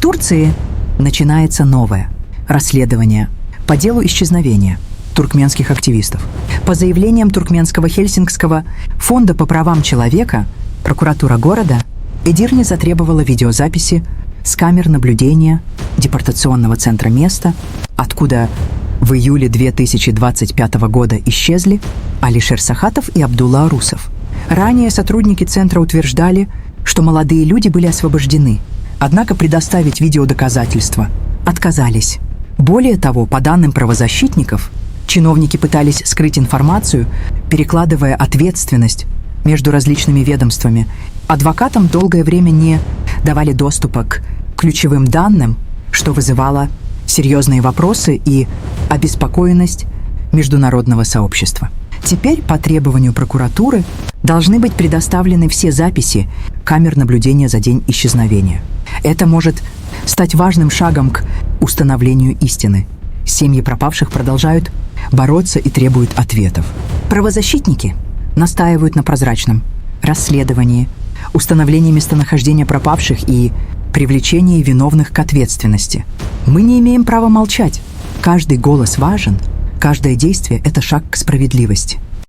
Турции начинается новое расследование по делу исчезновения туркменских активистов. По заявлениям Туркменского Хельсинкского фонда по правам человека, прокуратура города Эдирне затребовала видеозаписи с камер наблюдения депортационного центра места, откуда в июле 2025 года исчезли Алишер Сахатов и Абдулла Арусов. Ранее сотрудники центра утверждали, что молодые люди были освобождены, однако предоставить видеодоказательства отказались. Более того, по данным правозащитников, чиновники пытались скрыть информацию, перекладывая ответственность между различными ведомствами. Адвокатам долгое время не давали доступа к ключевым данным, что вызывало серьезные вопросы и обеспокоенность международного сообщества. Теперь по требованию прокуратуры должны быть предоставлены все записи камер наблюдения за день исчезновения. Это может стать важным шагом к установлению истины. Семьи пропавших продолжают бороться и требуют ответов. Правозащитники настаивают на прозрачном расследовании, установлении местонахождения пропавших и привлечении виновных к ответственности. Мы не имеем права молчать. Каждый голос важен, каждое действие – это шаг к справедливости.